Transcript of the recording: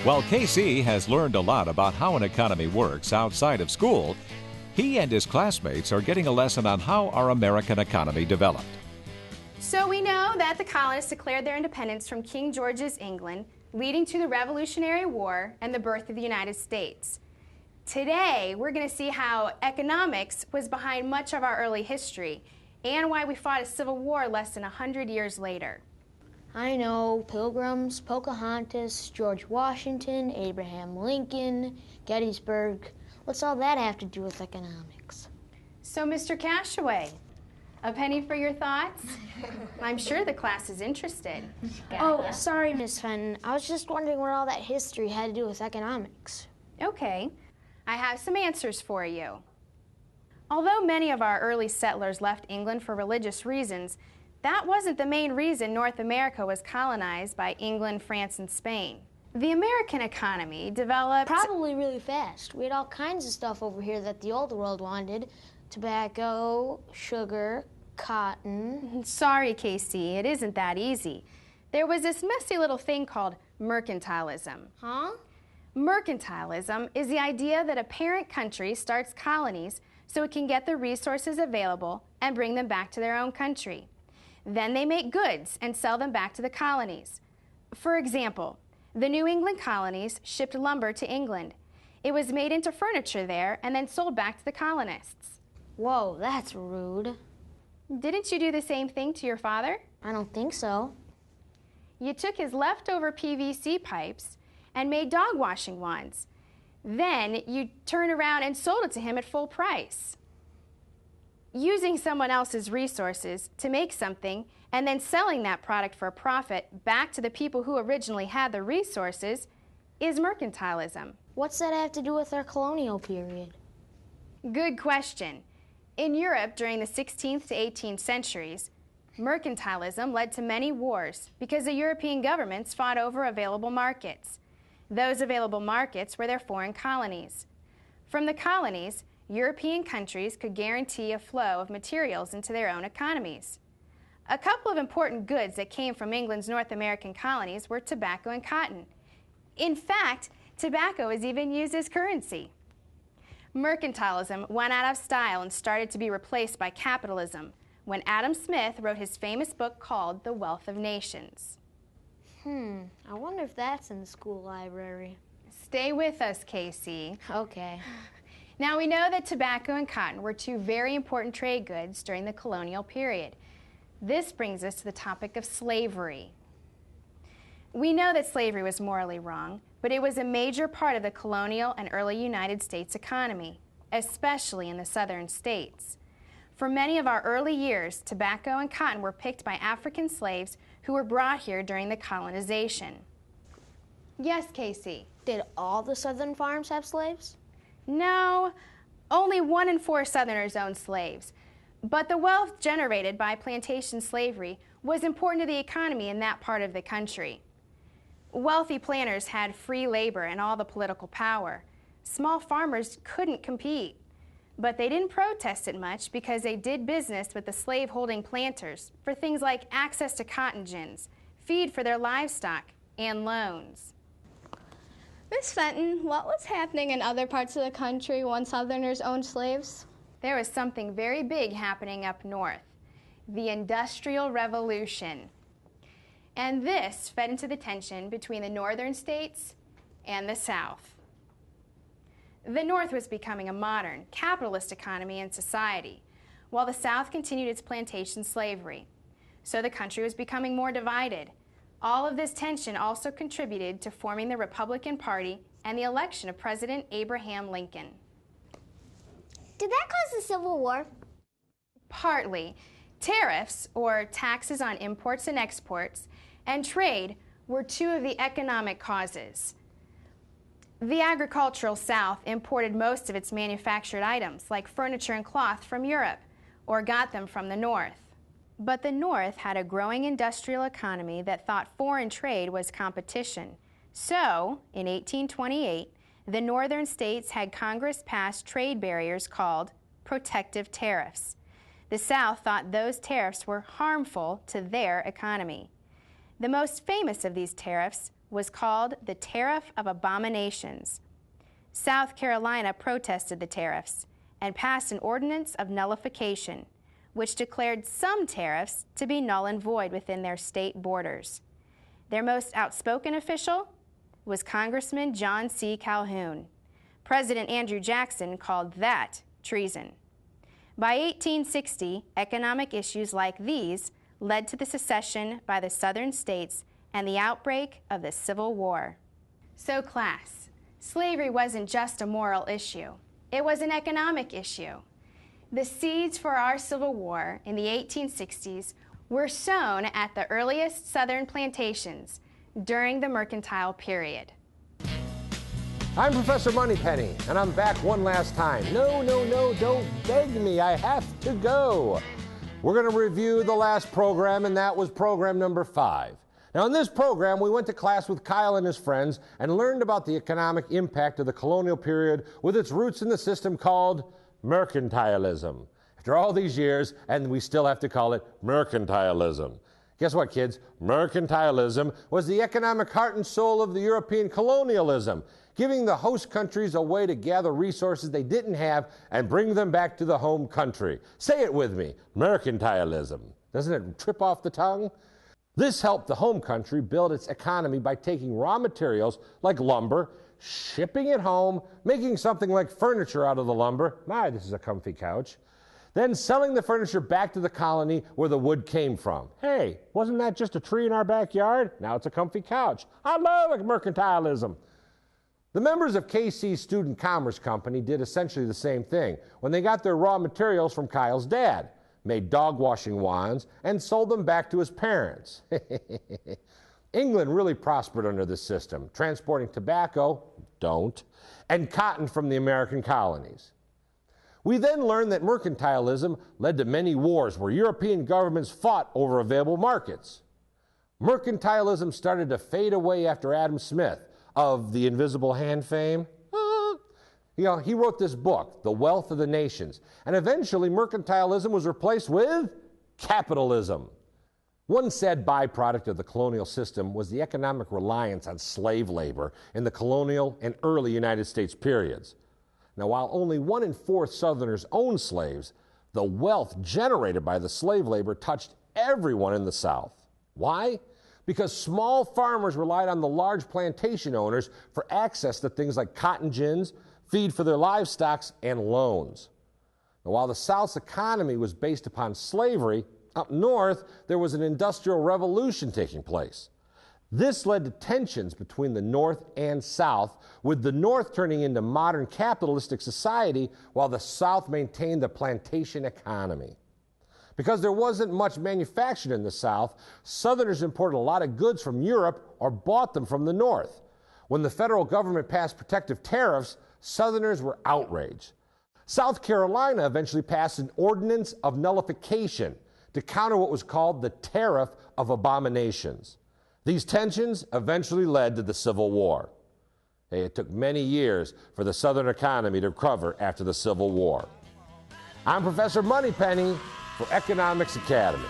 While KC has learned a lot about how an economy works outside of school, he and his classmates are getting a lesson on how our American economy developed. So we know that the colonists declared their independence from King George's England, leading to the Revolutionary War and the birth of the United States. Today, we're going to see how economics was behind much of our early history and why we fought a civil war less than 100 years later. I know Pilgrims, Pocahontas, George Washington, Abraham Lincoln, Gettysburg. What's all that have to do with economics? So, Mr. Cashaway, a penny for your thoughts? I'm sure the class is interested. Oh, sorry, Miss Fenton. I was just wondering what all that history had to do with economics. Okay, I have some answers for you. Although many of our early settlers left England for religious reasons, that wasn't the main reason North America was colonized by England, France, and Spain. The American economy developed... Probably really fast. We had all kinds of stuff over here that the old world wanted. Tobacco, sugar, cotton. Sorry, Casey, it isn't that easy. There was this messy little thing called mercantilism. Huh? Mercantilism is the idea that a parent country starts colonies so it can get the resources available and bring them back to their own country. Then they make goods and sell them back to the colonies. For example, the New England colonies shipped lumber to England. It was made into furniture there and then sold back to the colonists. Whoa, that's rude. Didn't you do the same thing to your father? I don't think so. You took his leftover PVC pipes and made dog washing wands. Then you turned around and sold it to him at full price. Using someone else's resources to make something and then selling that product for a profit back to the people who originally had the resources is mercantilism. What's that have to do with our colonial period? Good question. In Europe during the 16th to 18th centuries, mercantilism led to many wars because the European governments fought over available markets. Those available markets were their foreign colonies. From the colonies, European countries could guarantee a flow of materials into their own economies. A couple of important goods that came from England's North American colonies were tobacco and cotton. In fact, tobacco is even used as currency. Mercantilism went out of style and started to be replaced by capitalism when Adam Smith wrote his famous book called The Wealth of Nations. I wonder if that's in the school library. Stay with us, Casey. Okay. Now, we know that tobacco and cotton were two very important trade goods during the colonial period. This brings us to the topic of slavery. We know that slavery was morally wrong, but it was a major part of the colonial and early United States economy, especially in the southern states. For many of our early years, tobacco and cotton were picked by African slaves who were brought here during the colonization. Yes, Casey? Did all the southern farms have slaves? No, only 1 in 4 Southerners owned slaves. But the wealth generated by plantation slavery was important to the economy in that part of the country. Wealthy planters had free labor and all the political power. Small farmers couldn't compete. But they didn't protest it much because they did business with the slave-holding planters for things like access to cotton gins, feed for their livestock, and loans. Miss Fenton, what was happening in other parts of the country when Southerners owned slaves? There was something very big happening up north, the Industrial Revolution. And this fed into the tension between the northern states and the South. The North was becoming a modern, capitalist economy and society, while the South continued its plantation slavery. So the country was becoming more divided. All of this tension also contributed to forming the Republican Party and the election of President Abraham Lincoln. Did that cause the Civil War? Partly. Tariffs, or taxes on imports and exports, and trade were two of the economic causes. The agricultural South imported most of its manufactured items, like furniture and cloth, from Europe, or got them from the North. But the North had a growing industrial economy that thought foreign trade was competition. So, in 1828, the northern states had Congress pass trade barriers called protective tariffs. The South thought those tariffs were harmful to their economy. The most famous of these tariffs was called the Tariff of Abominations. South Carolina protested the tariffs and passed an ordinance of nullification, which declared some tariffs to be null and void within their state borders. Their most outspoken official was Congressman John C. Calhoun. President Andrew Jackson called that treason. By 1860, economic issues like these led to the secession by the southern states and the outbreak of the Civil War. So class, slavery wasn't just a moral issue. It was an economic issue. The seeds for our Civil War in the 1860s were sown at the earliest southern plantations during the mercantile period. I'm Professor Moneypenny, and I'm back one last time. No, don't beg me. I have to go. We're going to review the last program, and that was program number 5. Now, in this program, we went to class with Kyle and his friends and learned about the economic impact of the colonial period with its roots in the system called mercantilism. After all these years, and we still have to call it mercantilism. Guess what, kids? Mercantilism was the economic heart and soul of the European colonialism, giving the host countries a way to gather resources they didn't have and bring them back to the home country. Say it with me, mercantilism. Doesn't it trip off the tongue? This helped the home country build its economy by taking raw materials like lumber, shipping it home, making something like furniture out of the lumber. My, this is a comfy couch. Then selling the furniture back to the colony where the wood came from. Hey, wasn't that just a tree in our backyard? Now it's a comfy couch. I love mercantilism. The members of KC's Student Commerce Company did essentially the same thing when they got their raw materials from Kyle's dad, made dog washing wands, and sold them back to his parents. England really prospered under this system, transporting tobacco, and cotton from the American colonies. We then learned that mercantilism led to many wars where European governments fought over available markets. Mercantilism started to fade away after Adam Smith, of the Invisible Hand fame. He wrote this book, The Wealth of the Nations, and eventually mercantilism was replaced with capitalism. One sad byproduct of the colonial system was the economic reliance on slave labor in the colonial and early United States periods. Now, while only 1 in 4 Southerners owned slaves, the wealth generated by the slave labor touched everyone in the South. Why? Because small farmers relied on the large plantation owners for access to things like cotton gins, feed for their livestock, and loans. Now, while the South's economy was based upon slavery, up north there was an industrial revolution taking place. This led to tensions between the North and South, with the North turning into modern capitalistic society while the South maintained the plantation economy. Because there wasn't much manufactured in the South, Southerners imported a lot of goods from Europe or bought them from the North. When the federal government passed protective tariffs, Southerners were outraged. South Carolina eventually passed an ordinance of nullification to counter what was called the Tariff of Abominations. These tensions eventually led to the Civil War. It took many years for the Southern economy to recover after the Civil War. I'm Professor Moneypenny for Economics Academy.